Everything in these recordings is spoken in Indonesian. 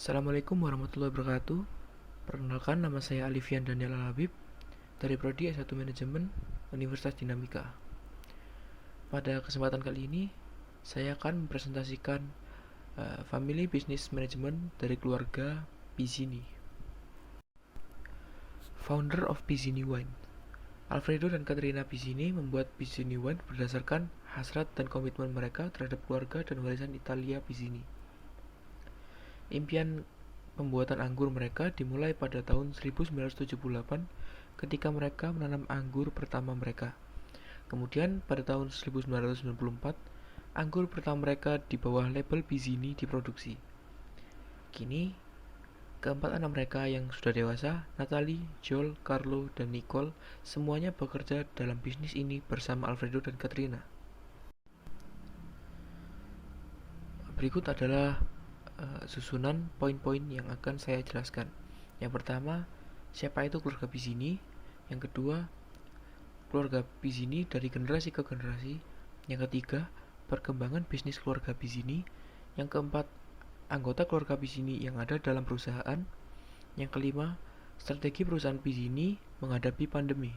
Assalamualaikum warahmatullahi wabarakatuh. Perkenalkan, nama saya Alifian Daniel Al-Habib dari Prodi S1 Manajemen Universitas Dinamika. Pada kesempatan kali ini, saya akan mempresentasikan Family Business Management dari keluarga Pizzini. Founder of Pizzini Wine. Alfredo dan Katrina Pizzini membuat Pizzini Wine berdasarkan hasrat dan komitmen mereka terhadap keluarga dan warisan Italia Pizzini. Impian pembuatan anggur mereka dimulai pada tahun 1978 ketika mereka menanam anggur pertama mereka. Kemudian pada tahun 1994, anggur pertama mereka di bawah label Pizzini diproduksi. Kini, keempat anak mereka yang sudah dewasa, Natalie, Joel, Carlo, dan Nicole, semuanya bekerja dalam bisnis ini bersama Alfredo dan Katrina. Berikut adalah susunan poin-poin yang akan saya jelaskan. Yang pertama, siapa itu keluarga Pizzini? Yang kedua, keluarga Pizzini dari generasi ke generasi. Yang ketiga, perkembangan bisnis keluarga Pizzini. Yang keempat, anggota keluarga Pizzini yang ada dalam perusahaan. Yang kelima, strategi perusahaan Pizzini menghadapi pandemi.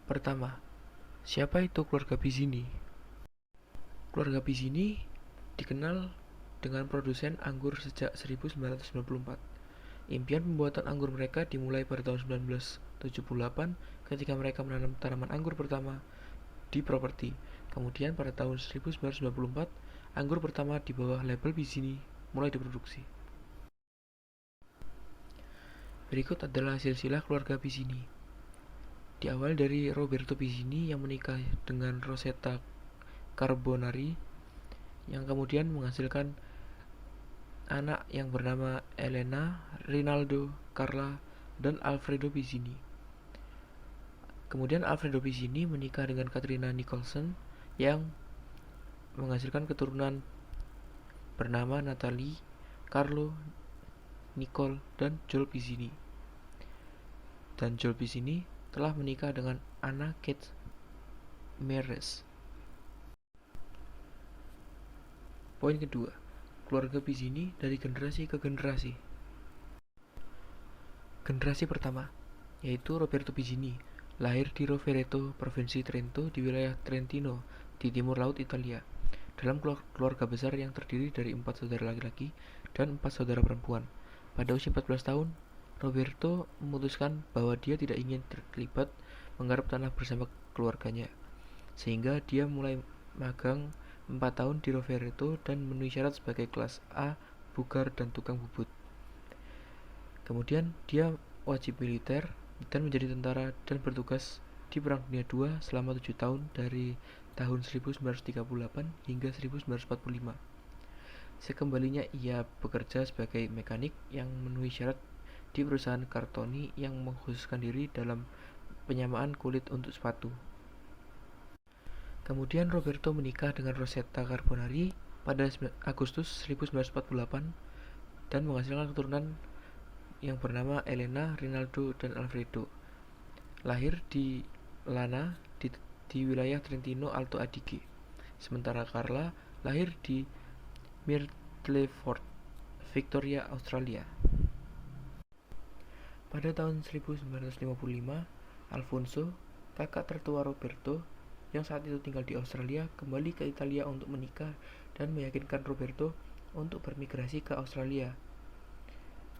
Pertama, siapa itu keluarga Pizzini? Keluarga Pizzini dikenal dengan produsen anggur sejak 1994. Impian pembuatan anggur mereka dimulai pada tahun 1978 ketika mereka menanam tanaman anggur pertama di properti. Kemudian pada tahun 1994, anggur pertama di bawah label Pizzini mulai diproduksi. Berikut adalah silsilah keluarga Pizzini. Diawali dari Roberto Pizzini yang menikah dengan Rosetta Carbonari yang kemudian menghasilkan anak yang bernama Elena, Rinaldo, Carla, dan Alfredo Pizzini. Kemudian Alfredo Pizzini menikah dengan Katrina Nicholson yang menghasilkan keturunan bernama Natalie, Carlo, Nicole, dan Joel Pizzini. Dan Joel Pizzini telah menikah dengan Anna Kate Meres. Poin kedua, keluarga Pizzini dari generasi ke generasi. Generasi pertama, yaitu Roberto Pizzini, lahir di Rovereto, Provinsi Trento di wilayah Trentino, di timur laut Italia, dalam keluarga besar yang terdiri dari 4 saudara laki-laki dan 4 saudara perempuan. Pada usia 14 tahun, Roberto memutuskan bahwa dia tidak ingin terlibat menggarap tanah bersama keluarganya, sehingga dia mulai magang 4 tahun di Rovereto dan memenuhi syarat sebagai kelas A, bugar, dan tukang bubut. Kemudian dia wajib militer dan menjadi tentara dan bertugas di Perang Dunia II selama 7 tahun dari tahun 1938 hingga 1945. Sekembalinya ia bekerja sebagai mekanik yang memenuhi syarat di perusahaan Cartoni yang mengkhususkan diri dalam penyamaan kulit untuk sepatu. Kemudian Roberto menikah dengan Rosetta Carbonari pada Agustus 1948 dan menghasilkan keturunan yang bernama Elena, Rinaldo, dan Alfredo. Lahir di Lana di wilayah Trentino Alto Adige. Sementara Carla lahir di Myrtleford, Victoria, Australia. Pada tahun 1955, Alfonso, kakak tertua Roberto, yang saat itu tinggal di Australia, kembali ke Italia untuk menikah dan meyakinkan Roberto untuk bermigrasi ke Australia.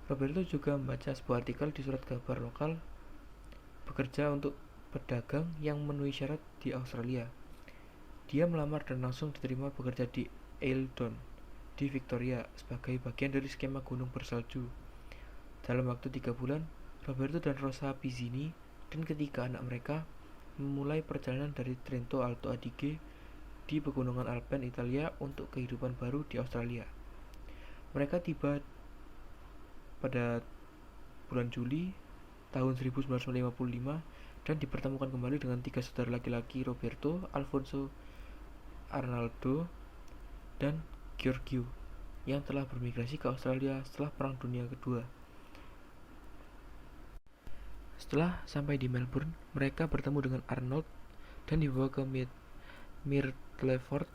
Roberto juga membaca sebuah artikel di surat kabar lokal bekerja untuk pedagang yang memenuhi syarat di Australia. Dia melamar dan langsung diterima bekerja di Eildon di Victoria sebagai bagian dari skema gunung bersalju. Dalam waktu 3 bulan, Roberto dan Rosa Pizzini dan ketiga anak mereka memulai perjalanan dari Trento Alto Adige di pegunungan Alpen Italia untuk kehidupan baru di Australia. Mereka tiba pada bulan Juli tahun 1955 dan dipertemukan kembali dengan 3 saudara laki-laki Roberto, Alfonso, Arnaldo, dan Giorgio yang telah bermigrasi ke Australia setelah Perang Dunia Kedua. Setelah sampai di Melbourne, mereka bertemu dengan Arnold dan dibawa ke Myrtleford.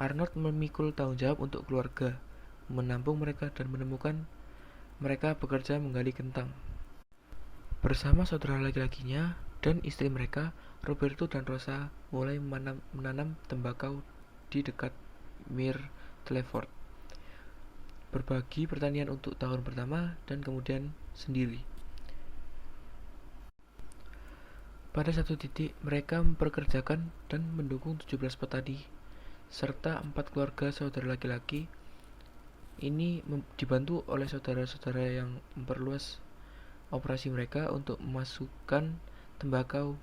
Arnold memikul tanggung jawab untuk keluarga, menampung mereka dan menemukan mereka bekerja menggali kentang. Bersama saudara laki-lakinya dan istri mereka, Roberto dan Rosa mulai menanam tembakau di dekat Myrtleford, berbagi pertanian untuk tahun pertama dan kemudian sendiri. Pada satu titik, mereka memperkerjakan dan mendukung 17 petani, serta 4 keluarga saudara laki-laki. Ini dibantu oleh saudara-saudara yang memperluas operasi mereka untuk memasukkan tembakau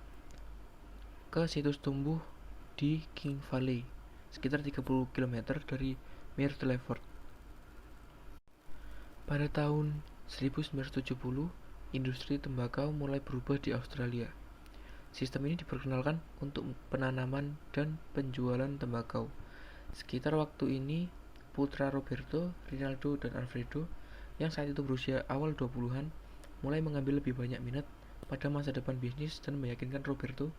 ke situs tumbuh di King Valley, sekitar 30 km dari Myrtleford. Pada tahun 1970, industri tembakau mulai berubah di Australia. Sistem ini diperkenalkan untuk penanaman dan penjualan tembakau. Sekitar waktu ini, putra Roberto, Rinaldo, dan Alfredo, yang saat itu berusia awal 20-an, mulai mengambil lebih banyak minat pada masa depan bisnis dan meyakinkan Roberto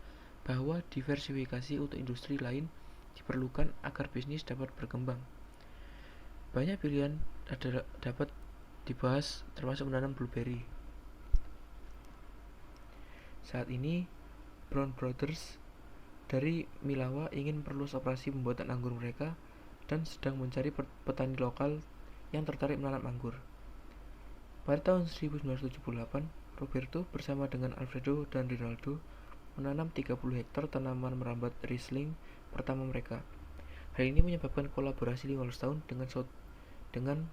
bahwa diversifikasi untuk industri lain diperlukan agar bisnis dapat berkembang. Banyak pilihan dapat dibahas, termasuk menanam blueberry. Saat ini, Brown Brothers dari Milawa ingin memperluas operasi pembuatan anggur mereka dan sedang mencari petani lokal yang tertarik menanam anggur. Pada tahun 1978, Roberto bersama dengan Alfredo dan Rinaldo menanam 30 hektar tanaman merambat Riesling pertama mereka. Hal ini menyebabkan kolaborasi 15 tahun dengan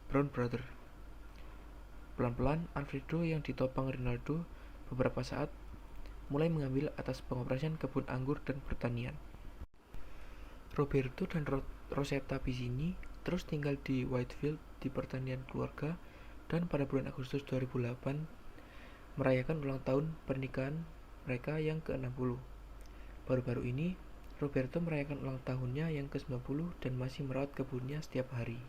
Brown Brothers. Pelan-pelan, Alfredo yang ditopang Rinaldo beberapa saat mulai mengambil atas pengoperasian kebun anggur dan pertanian. Roberto dan Rosetta Piccini terus tinggal di Whitefield di pertanian keluarga dan pada bulan Agustus 2008 merayakan ulang tahun pernikahan mereka yang ke-60. Baru-baru ini, Roberto merayakan ulang tahunnya yang ke-90 dan masih merawat kebunnya setiap hari.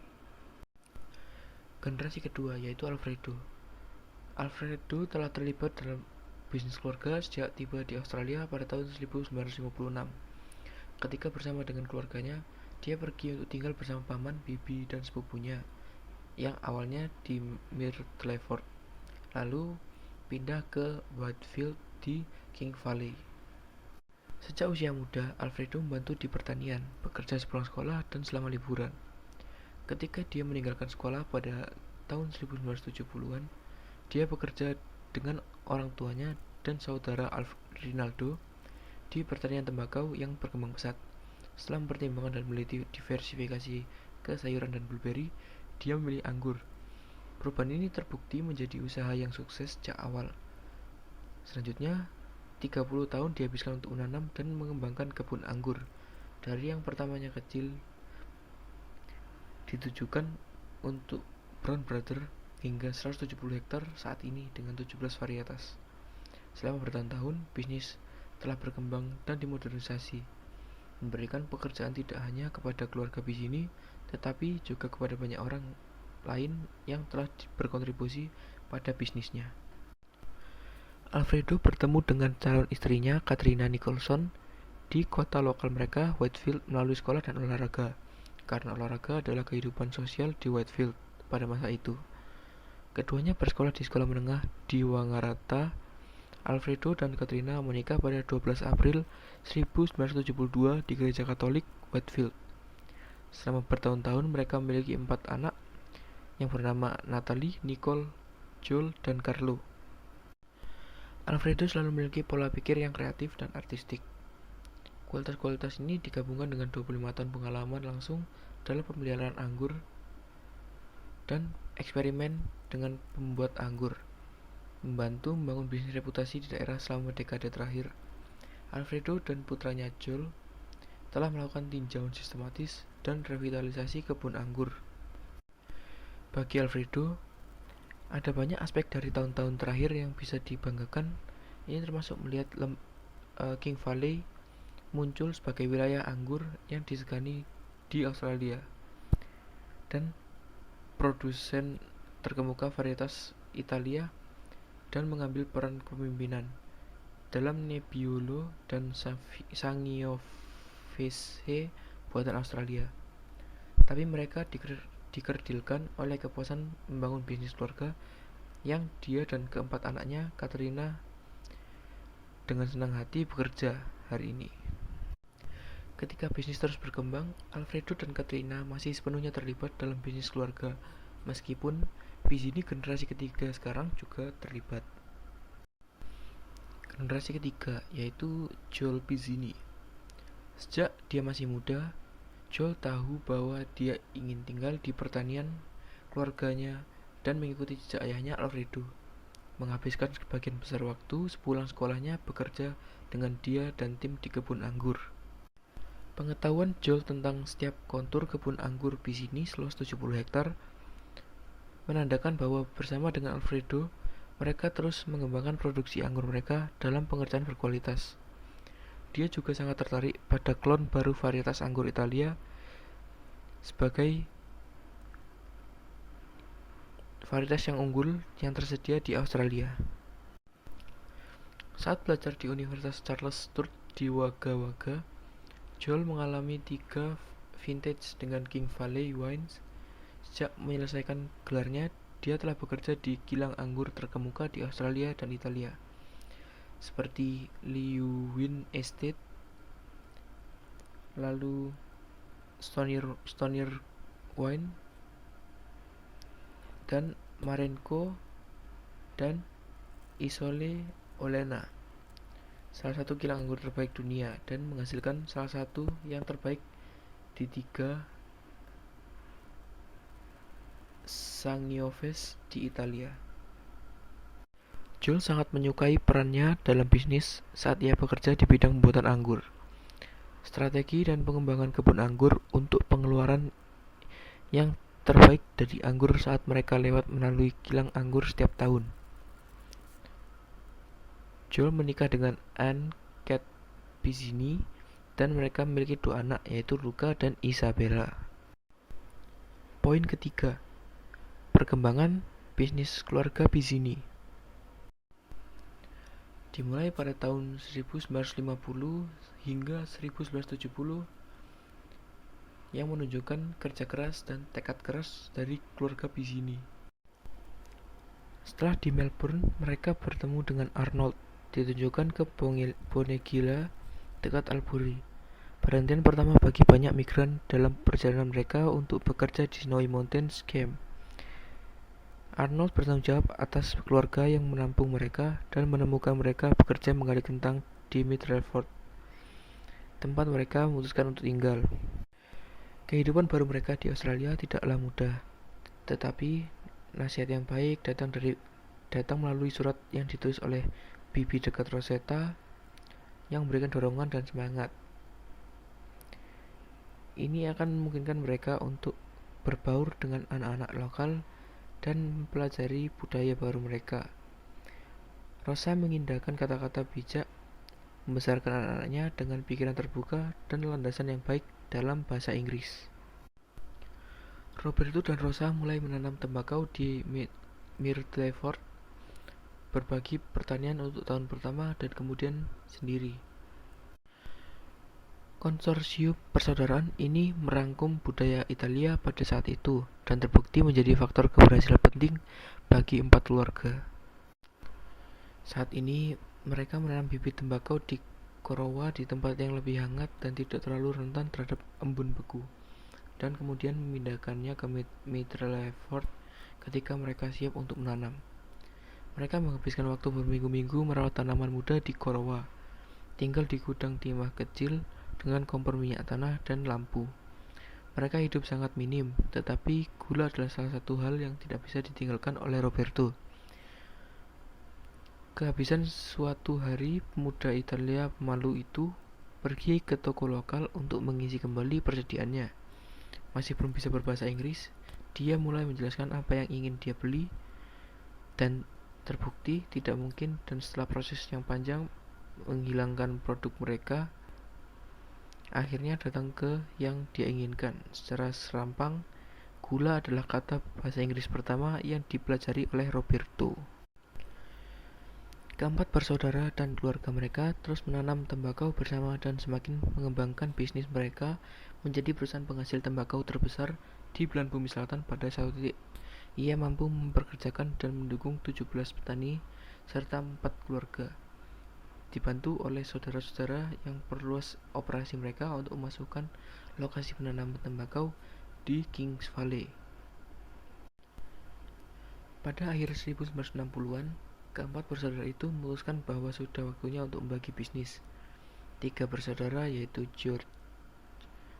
Generasi kedua yaitu Alfredo. Alfredo telah terlibat dalam bisnis keluarga sejak tiba di Australia pada tahun 1956. Ketika bersama dengan keluarganya, dia pergi untuk tinggal bersama paman, bibi, dan sepupunya yang awalnya di Myrtleford, lalu pindah ke Whitefield di King Valley. Sejak usia muda, Alfredo membantu di pertanian, bekerja sepulang sekolah, dan selama liburan. Ketika dia meninggalkan sekolah pada tahun 1970-an, dia bekerja dengan orang tuanya dan saudara Rinaldo di pertanian tembakau yang berkembang pesat. Setelah mempertimbangkan dan meneliti diversifikasi ke sayuran dan blueberry, dia memilih anggur. Perubahan ini terbukti menjadi usaha yang sukses sejak awal. Selanjutnya, 30 tahun dihabiskan untuk menanam dan mengembangkan kebun anggur. Dari yang pertamanya kecil ditujukan untuk Brown Brothers hingga 170 hektar saat ini dengan 17 varietas. Selama bertahun-tahun, bisnis telah berkembang dan dimodernisasi, memberikan pekerjaan tidak hanya kepada keluarga Piccini, tetapi juga kepada banyak orang lain yang telah berkontribusi pada bisnisnya. Alfredo bertemu dengan calon istrinya, Katrina Nicholson, di kota lokal mereka, Whitefield, melalui sekolah dan olahraga, karena olahraga adalah kehidupan sosial di Whitefield pada masa itu. Keduanya bersekolah di sekolah menengah di Wangaratta. Alfredo dan Katrina menikah pada 12 April 1972 di Gereja Katolik Whitefield. Selama bertahun-tahun mereka memiliki 4 anak yang bernama Natalie, Nicole, Joel, dan Carlo. Alfredo selalu memiliki pola pikir yang kreatif dan artistik. Kualitas-kualitas ini digabungkan dengan 25 tahun pengalaman langsung dalam pemeliharaan anggur dan eksperimen dengan pembuat anggur, membantu membangun bisnis reputasi di daerah selama dekade terakhir. Alfredo dan putranya Joel telah melakukan tinjauan sistematis dan revitalisasi kebun anggur. Bagi Alfredo, ada banyak aspek dari tahun-tahun terakhir yang bisa dibanggakan. Ini termasuk melihat King Valley muncul sebagai wilayah anggur yang disegani di Australia dan produsen terkemuka varietas Italia dan mengambil peran kepemimpinan dalam Nebbiolo dan Sangiovese buatan Australia. Tapi mereka dikerdilkan oleh kepuasan membangun bisnis keluarga yang dia dan keempat anaknya, Katrina, dengan senang hati bekerja hari ini. Ketika bisnis terus berkembang, Alfredo dan Katrina masih sepenuhnya terlibat dalam bisnis keluarga, meskipun Pizzini generasi ketiga sekarang juga terlibat. Generasi ketiga yaitu Joel Pizzini. Sejak dia masih muda, Joel tahu bahwa dia ingin tinggal di pertanian keluarganya dan mengikuti jejak ayahnya Alfredo, menghabiskan sebagian besar waktu sepulang sekolahnya bekerja dengan dia dan tim di kebun anggur. Pengetahuan Joel tentang setiap kontur kebun anggur Pizzini seluas 70 hektar menandakan bahwa bersama dengan Alfredo, mereka terus mengembangkan produksi anggur mereka dalam pengerjaan berkualitas. Dia juga sangat tertarik pada klon baru varietas anggur Italia sebagai varietas yang unggul yang tersedia di Australia. Saat belajar di Universitas Charles Sturt di Wagga Wagga, Joel mengalami 3 vintage dengan King Valley Wines. Sejak menyelesaikan gelarnya, dia telah bekerja di kilang anggur terkemuka di Australia dan Italia, seperti Leeuwin Estate, lalu Stonier Wine, dan Marengo dan Isole Olena, salah satu kilang anggur terbaik dunia, dan menghasilkan salah satu yang terbaik di 3 Sangiovese di Italia. Joel sangat menyukai perannya dalam bisnis saat ia bekerja di bidang pembuatan anggur, strategi dan pengembangan kebun anggur untuk pengeluaran yang terbaik dari anggur saat mereka lewat melalui kilang anggur setiap tahun. Joel menikah dengan Anne Cat Pizzini dan mereka memiliki 2 anak, yaitu Luca dan Isabella. Poin ketiga, perkembangan bisnis keluarga Pizzini. Dimulai pada tahun 1950 hingga 1970 yang menunjukkan kerja keras dan tekad keras dari keluarga Pizzini. Setelah di Melbourne, mereka bertemu dengan Arnold, ditunjukkan ke Bonegilla dekat Albury, perhentian pertama bagi banyak migran dalam perjalanan mereka untuk bekerja di Snowy Mountains Camp. Arnold bertanggung jawab atas keluarga yang menampung mereka dan menemukan mereka bekerja menggali kentang di Middleford, tempat mereka memutuskan untuk tinggal. Kehidupan baru mereka di Australia tidaklah mudah, tetapi nasihat yang baik datang melalui surat yang ditulis oleh bibi dekat Rosetta yang memberikan dorongan dan semangat. Ini akan memungkinkan mereka untuk berbaur dengan anak-anak lokal dan mempelajari budaya baru mereka. Rosa mengindahkan kata-kata bijak, membesarkan anak-anaknya dengan pikiran terbuka dan landasan yang baik dalam bahasa Inggris. Roberto dan Rosa mulai menanam tembakau di Myrtleford, berbagi pertanian untuk tahun pertama dan kemudian sendiri. Konsorsium persaudaraan ini merangkum budaya Italia pada saat itu dan terbukti menjadi faktor keberhasilan penting bagi 4 keluarga. Saat ini, mereka menanam bibit tembakau di Corowa di tempat yang lebih hangat dan tidak terlalu rentan terhadap embun beku, dan kemudian memindahkannya ke Myrtleford ketika mereka siap untuk menanam. Mereka menghabiskan waktu berminggu-minggu merawat tanaman muda di Corowa, tinggal di gudang timah kecil dengan kompor minyak tanah dan lampu. Mereka hidup sangat minim, tetapi gula adalah salah satu hal yang tidak bisa ditinggalkan oleh Roberto. Kehabisan suatu hari, pemuda Italia pemalu itu pergi ke toko lokal untuk mengisi kembali persediaannya. Masih belum bisa berbahasa Inggris, dia mulai menjelaskan apa yang ingin dia beli, dan terbukti tidak mungkin, dan setelah proses yang panjang menghilangkan produk mereka, akhirnya datang ke yang dia inginkan. Secara serampang, gula adalah kata bahasa Inggris pertama yang dipelajari oleh Roberto. Keempat bersaudara dan keluarga mereka terus menanam tembakau bersama dan semakin mengembangkan bisnis mereka menjadi perusahaan penghasil tembakau terbesar di belahan bumi selatan pada satu titik. Ia mampu mempekerjakan dan mendukung 17 petani serta 4 keluarga, dibantu oleh saudara-saudara yang perluas operasi mereka untuk memasukkan lokasi penanaman tembakau di Kings Valley. Pada akhir 1960-an, keempat bersaudara itu memutuskan bahwa sudah waktunya untuk membagi bisnis. 3 bersaudara yaitu George,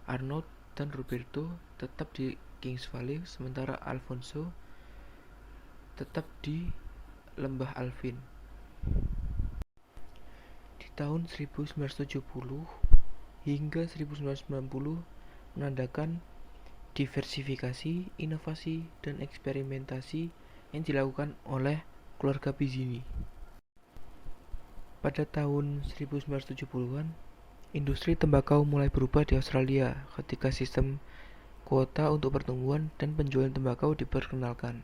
Arnold, dan Roberto tetap di Kings Valley, sementara Alfonso tetap di Lembah Alvin. Di tahun 1970 hingga 1990 menandakan diversifikasi, inovasi, dan eksperimentasi yang dilakukan oleh keluarga Pizzini. Pada tahun 1970-an, industri tembakau mulai berubah di Australia ketika sistem kuota untuk pertumbuhan dan penjualan tembakau diperkenalkan.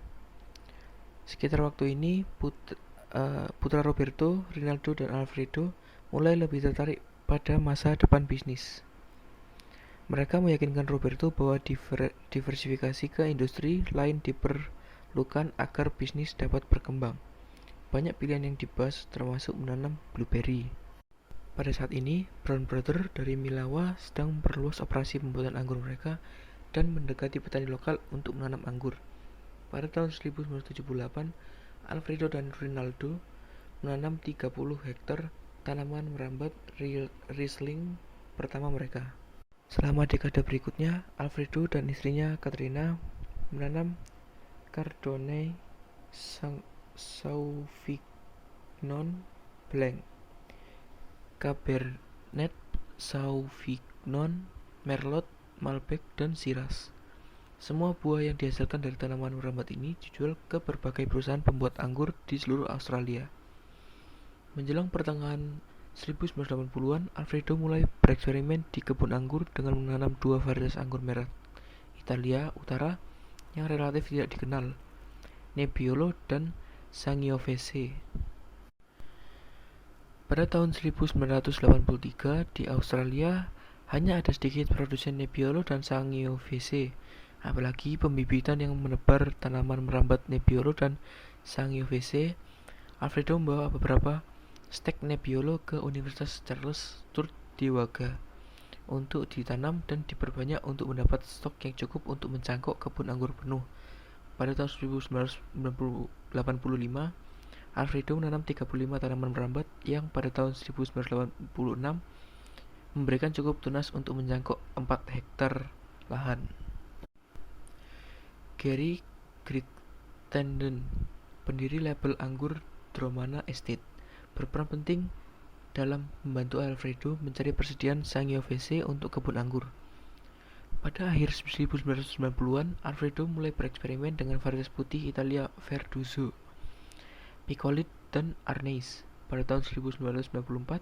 Sekitar waktu ini, putra Roberto, Rinaldo, dan Alfredo mulai lebih tertarik pada masa depan bisnis. Mereka meyakinkan Roberto bahwa diversifikasi ke industri lain diperlukan agar bisnis dapat berkembang. Banyak pilihan yang dibahas termasuk menanam blueberry. Pada saat ini, Brown Brothers dari Milawa sedang memperluas operasi pembuatan anggur mereka dan mendekati petani lokal untuk menanam anggur. Pada tahun 1978, Alfredo dan Rinaldo menanam 30 hektar tanaman merambat Riesling pertama mereka. Selama dekade berikutnya, Alfredo dan istrinya Katrina menanam Chardonnay Sauvignon Blanc, Cabernet Sauvignon, Merlot, Malbec, dan Shiraz. Semua buah yang dihasilkan dari tanaman merambat ini dijual ke berbagai perusahaan pembuat anggur di seluruh Australia. Menjelang pertengahan 1980-an, Alfredo mulai bereksperimen di kebun anggur dengan menanam 2 varietas anggur merah Italia Utara yang relatif tidak dikenal, Nebbiolo dan Sangiovese. Pada tahun 1983, di Australia hanya ada sedikit produsen Nebbiolo dan Sangiovese. Apalagi pembibitan yang menebar tanaman merambat Nebbiolo dan Sangiovese. Alfredo membawa beberapa stek Nebbiolo ke Universitas Charles Sturt di Wagga untuk ditanam dan diperbanyak untuk mendapat stok yang cukup untuk mencangkok kebun anggur penuh. Pada tahun 1985, Alfredo menanam 35 tanaman merambat yang pada tahun 1986 memberikan cukup tunas untuk mencangkok 4 hektar lahan. Gary Crittenden, pendiri label anggur Dromana Estate, berperan penting dalam membantu Alfredo mencari persediaan Sangiovese untuk kebun anggur. Pada akhir 1990-an, Alfredo mulai bereksperimen dengan varietas putih Italia Verduzo, Picolit, dan Arneis. Pada tahun 1994,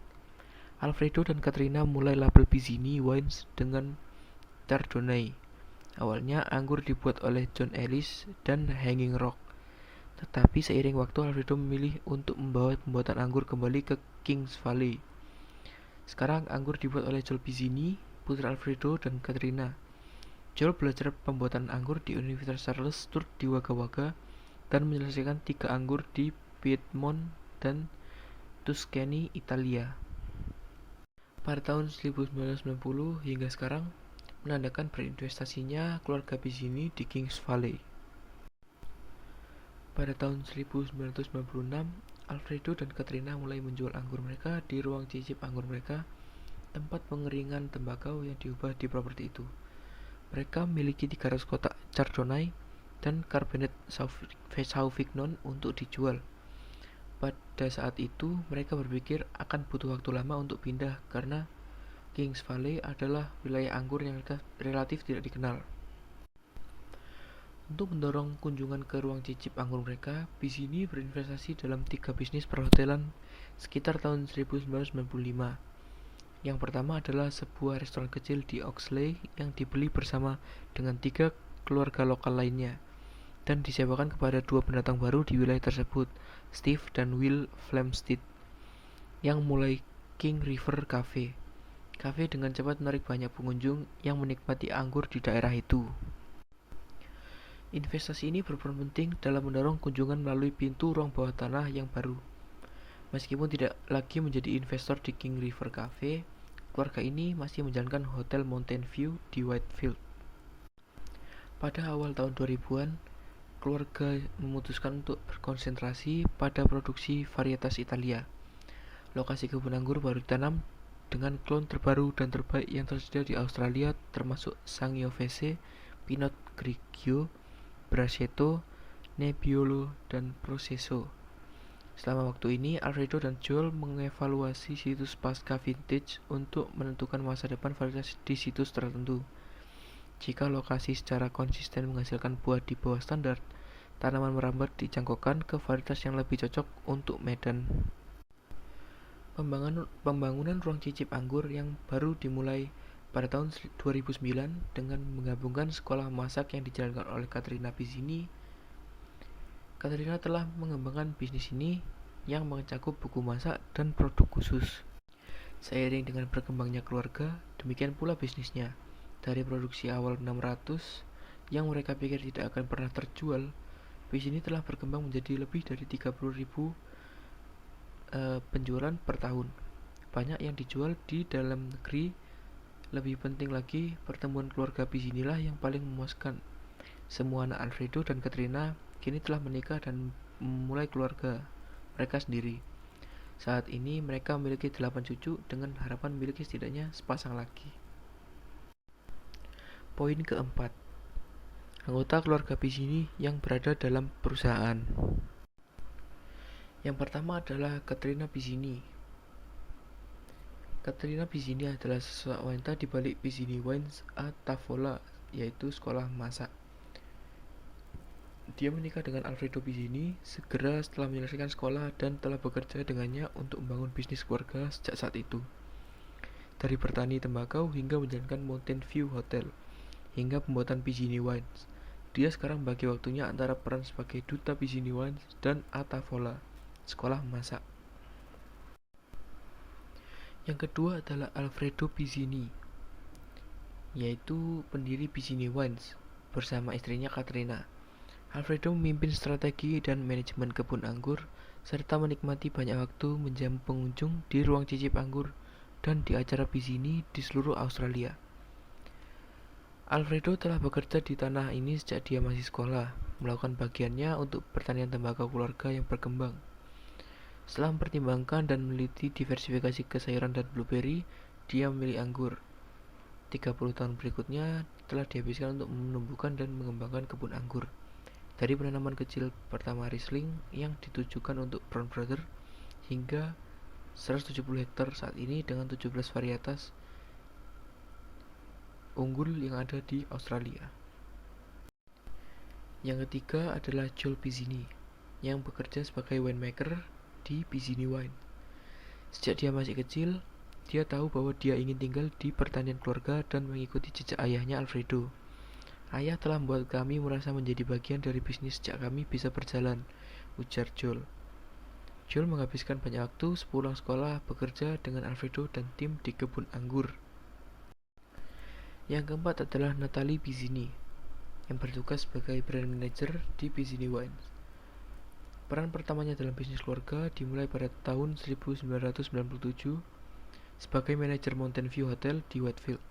Alfredo dan Katrina mulai label Pizzini Wines dengan Chardonnay. Awalnya anggur dibuat oleh John Ellis dan Hanging Rock, tetapi seiring waktu Alfredo memilih untuk membawa pembuatan anggur kembali ke Kings Valley. Sekarang anggur dibuat oleh Joel Pizzini, putra Alfredo dan Katrina. Joel belajar pembuatan anggur di Universitas Charles Sturt di Wagga Wagga dan menyelesaikan 3 anggur di Piedmont dan Tuscany, Italia. Pada tahun 1990 hingga sekarang, menandakan berinvestasinya keluarga Pizzini di Kings Valley. Pada tahun 1996, Alfredo dan Katrina mulai menjual anggur mereka di ruang cicip anggur mereka, tempat pengeringan tembakau yang diubah di properti itu. Mereka memiliki 300 kotak Chardonnay dan Cabernet Sauvignon untuk dijual. Pada saat itu, mereka berpikir akan butuh waktu lama untuk pindah karena Kings Valley adalah wilayah anggur yang relatif tidak dikenal. Untuk mendorong kunjungan ke ruang cicip anggur mereka, Pizzini berinvestasi dalam 3 bisnis perhotelan sekitar tahun 1995. Yang pertama adalah sebuah restoran kecil di Oxley yang dibeli bersama dengan 3 keluarga lokal lainnya dan disewakan kepada 2 pendatang baru di wilayah tersebut, Steve dan Will Flamsteed, yang mulai King River Cafe. Kafe dengan cepat menarik banyak pengunjung yang menikmati anggur di daerah itu. Investasi ini berperan penting dalam mendorong kunjungan melalui pintu ruang bawah tanah yang baru. Meskipun tidak lagi menjadi investor di King River Cafe, keluarga ini masih menjalankan Hotel Mountain View di Whitefield. Pada awal tahun 2000-an, keluarga memutuskan untuk berkonsentrasi pada produksi varietas Italia. Lokasi kebun anggur baru ditanam dengan klon terbaru dan terbaik yang tersedia di Australia, termasuk Sangiovese, Pinot Grigio, Braccetto, Nebbiolo, dan Processo. Selama waktu ini, Alfredo dan Joel mengevaluasi situs pasca vintage untuk menentukan masa depan varietas di situs tertentu. Jika lokasi secara konsisten menghasilkan buah di bawah standar, tanaman merambat dicangkokkan ke varietas yang lebih cocok untuk Medan. Pembangunan ruang cicip anggur yang baru dimulai pada tahun 2009 dengan menggabungkan sekolah masak yang dijalankan oleh Caterina Pizzini. Caterina telah mengembangkan bisnis ini yang mencakup buku masak dan produk khusus. Seiring dengan berkembangnya keluarga, demikian pula bisnisnya. Dari produksi awal 600 yang mereka pikir tidak akan pernah terjual, bisnis ini telah berkembang menjadi lebih dari 30.000 penjualan per tahun. Banyak yang dijual di dalam negeri. Lebih penting lagi, pertemuan keluarga Pizzini lah yang paling memuaskan. Semua anak Alfredo dan Caterina kini telah menikah dan memulai keluarga mereka sendiri. Saat ini mereka memiliki 8 cucu dengan harapan memiliki setidaknya sepasang lagi. Poin keempat, anggota keluarga Pizzini yang berada dalam perusahaan. Yang pertama adalah Caterina Pizzini. Caterina Pizzini adalah sosok wanita di balik Pizzini Wines a Tavola, yaitu sekolah masak. Dia menikah dengan Alfredo Pizzini segera setelah menyelesaikan sekolah dan telah bekerja dengannya untuk membangun bisnis keluarga sejak saat itu. Dari bertani tembakau hingga menjalankan Mountain View Hotel, hingga pembuatan Pizzini Wines. Dia sekarang bagi waktunya antara peran sebagai duta Pizzini Wines dan a Tavola, sekolah masak. Yang kedua adalah Alfredo Pizzini, yaitu pendiri Pizzini Wines bersama istrinya Caterina. Alfredo memimpin strategi dan manajemen kebun anggur serta menikmati banyak waktu menjamu pengunjung di ruang cicip anggur dan di acara Pizzini di seluruh Australia. Alfredo telah bekerja di tanah ini sejak dia masih sekolah, melakukan bagiannya untuk pertanian tembakau keluarga yang berkembang. Setelah mempertimbangkan dan meneliti diversifikasi ke sayuran dan blueberry, dia memilih anggur. 30 tahun berikutnya telah dihabiskan untuk menumbuhkan dan mengembangkan kebun anggur. Dari penanaman kecil pertama Riesling yang ditujukan untuk Brown Brother hingga 170 hektar saat ini dengan 17 varietas unggul yang ada di Australia. Yang ketiga adalah Joel Pizzini yang bekerja sebagai winemaker di Pizzini Wine. Sejak dia masih kecil, dia tahu bahwa dia ingin tinggal di pertanian keluarga dan mengikuti jejak ayahnya Alfredo. Ayah telah membuat kami merasa menjadi bagian dari bisnis sejak kami bisa berjalan, ujar Joel. Joel menghabiskan banyak waktu sepulang sekolah bekerja dengan Alfredo dan tim di kebun anggur. Yang keempat adalah Natalie Pizzini yang bertugas sebagai brand manager di Pizzini Wines. Peran pertamanya dalam bisnis keluarga dimulai pada tahun 1997 sebagai manajer Mountain View Hotel di Whitefield.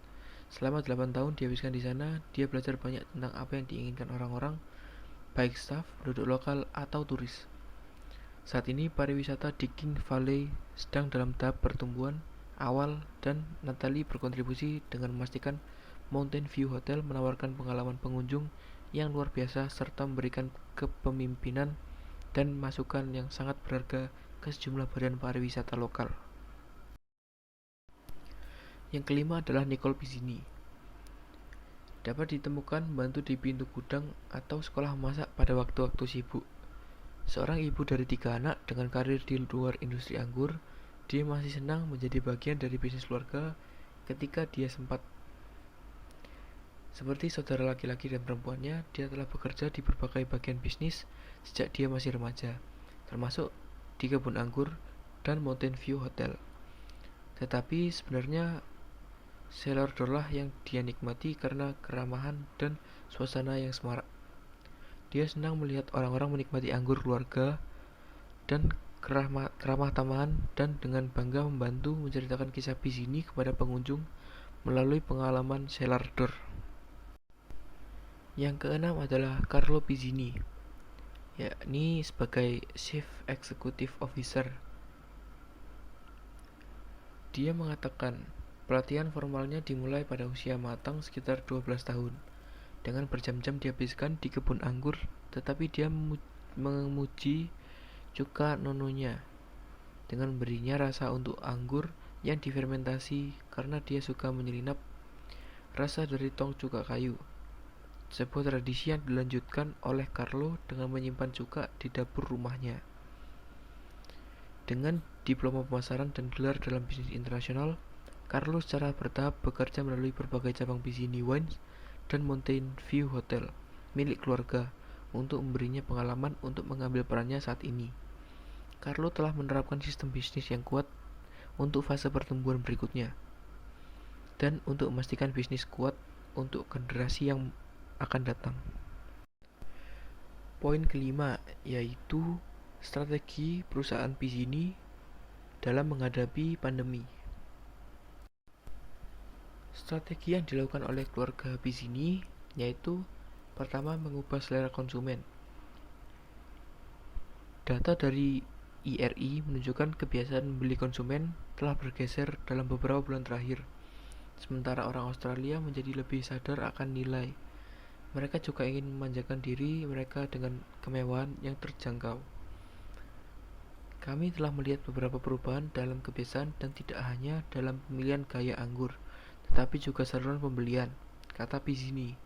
Selama 8 tahun dihabiskan di sana, dia belajar banyak tentang apa yang diinginkan orang-orang, baik staf, penduduk lokal, atau turis. Saat ini pariwisata di King Valley sedang dalam tahap pertumbuhan awal dan Natalie berkontribusi dengan memastikan Mountain View Hotel menawarkan pengalaman pengunjung yang luar biasa serta memberikan kepemimpinan dan masukan yang sangat berharga ke sejumlah badan pariwisata lokal. Yang kelima adalah Nicole Pizzini. Dapat ditemukan membantu di pintu gudang atau sekolah masak pada waktu-waktu sibuk. Seorang ibu dari 3 anak dengan karir di luar industri anggur, dia masih senang menjadi bagian dari bisnis keluarga ketika dia sempat. Seperti saudara laki-laki dan perempuannya, dia telah bekerja di berbagai bagian bisnis sejak dia masih remaja, termasuk di kebun anggur dan Mountain View Hotel. Tetapi sebenarnya Cellar door lah yang dia nikmati karena keramahan dan suasana yang semarak. Dia senang melihat orang-orang menikmati anggur keluarga dan keramah tamahan dan dengan bangga membantu menceritakan kisah Pizzini kepada pengunjung melalui pengalaman cellar door. Yang keenam adalah Carlo Pizzini, yakni sebagai Chief Executive Officer. Dia mengatakan, pelatihan formalnya dimulai pada usia matang sekitar 12 tahun, dengan berjam-jam dihabiskan di kebun anggur, tetapi dia memuji cuka nononya dengan memberinya rasa untuk anggur yang difermentasi karena dia suka menyelinap rasa dari tong cuka kayu. Sebuah tradisi yang dilanjutkan oleh Carlo dengan menyimpan cuka di dapur rumahnya. Dengan diploma pemasaran dan gelar dalam bisnis internasional, Carlo secara bertahap bekerja melalui berbagai cabang Pizzini Wines dan Mountain View Hotel milik keluarga untuk memberinya pengalaman untuk mengambil perannya saat ini. Carlo telah menerapkan sistem bisnis yang kuat untuk fase pertumbuhan berikutnya dan untuk memastikan bisnis kuat untuk generasi yang akan datang. Poin kelima yaitu strategi perusahaan Pizzini dalam menghadapi pandemi. Strategi yang dilakukan oleh keluarga Pizzini yaitu pertama, mengubah selera konsumen. Data dari IRI menunjukkan kebiasaan membeli konsumen telah bergeser dalam beberapa bulan terakhir. Sementara orang Australia menjadi lebih sadar akan nilai. Mereka juga ingin memanjakan diri mereka dengan kemewahan yang terjangkau. Kami telah melihat beberapa perubahan dalam kebiasaan dan tidak hanya dalam pemilihan gaya anggur, tetapi juga saluran pembelian, kata Pizzini.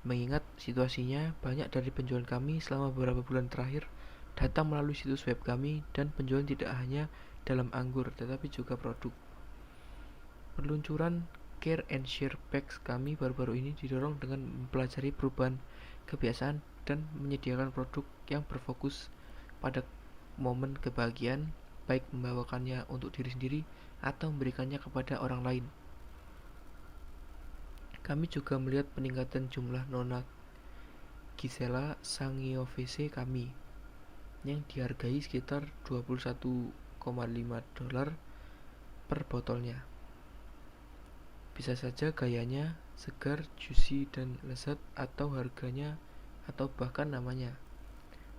Mengingat situasinya, banyak dari penjualan kami selama beberapa bulan terakhir datang melalui situs web kami dan penjualan tidak hanya dalam anggur, tetapi juga produk. Peluncuran Care and Share Packs kami baru-baru ini didorong dengan mempelajari perubahan kebiasaan dan menyediakan produk yang berfokus pada momen kebahagiaan, baik membawakannya untuk diri sendiri atau memberikannya kepada orang lain. Kami juga melihat peningkatan jumlah Nona Gisela Sangiovese kami, yang dihargai sekitar $21,5 per botolnya. Bisa saja gayanya segar, juicy, dan lezat, atau harganya, atau bahkan namanya.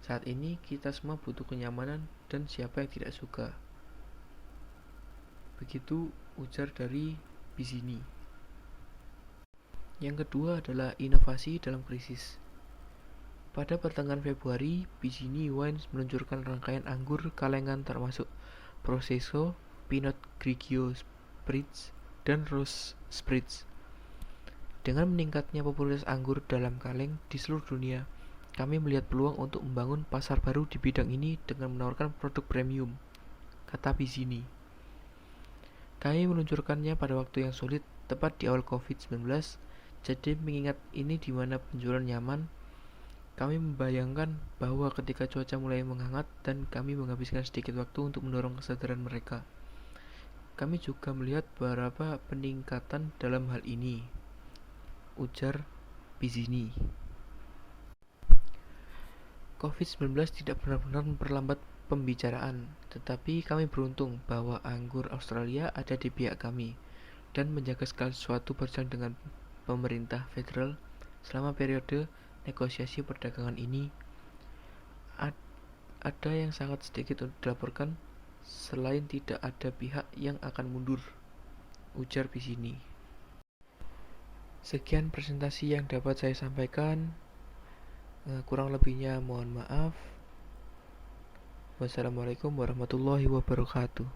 Saat ini kita semua butuh kenyamanan dan siapa yang tidak suka. Begitu ujar dari Pizzini. Yang kedua adalah inovasi dalam krisis. Pada pertengahan Februari, Pizzini Wines meluncurkan rangkaian anggur kalengan termasuk Proseso, Pinot Grigio Spritz, dan Rose Spritz. Dengan meningkatnya popularitas anggur dalam kaleng di seluruh dunia, kami melihat peluang untuk membangun pasar baru di bidang ini dengan menawarkan produk premium, kata Pizzini. Kami meluncurkannya pada waktu yang sulit, tepat di awal COVID-19, jadi mengingat ini di mana penjualan nyaman, kami membayangkan bahwa ketika cuaca mulai menghangat dan kami menghabiskan sedikit waktu untuk mendorong kesadaran mereka. Kami juga melihat beberapa peningkatan dalam hal ini, ujar Pizzini. COVID-19 tidak benar-benar memperlambat pembicaraan, tetapi kami beruntung bahwa anggur Australia ada di pihak kami dan menjaga segala sesuatu berjalan dengan pemerintah federal selama periode negosiasi perdagangan ini. Ada yang sangat sedikit untuk dilaporkan selain tidak ada pihak yang akan mundur, ujar Pizzini. Sekian presentasi yang dapat saya sampaikan. Kurang lebihnya mohon maaf. Wassalamualaikum warahmatullahi wabarakatuh.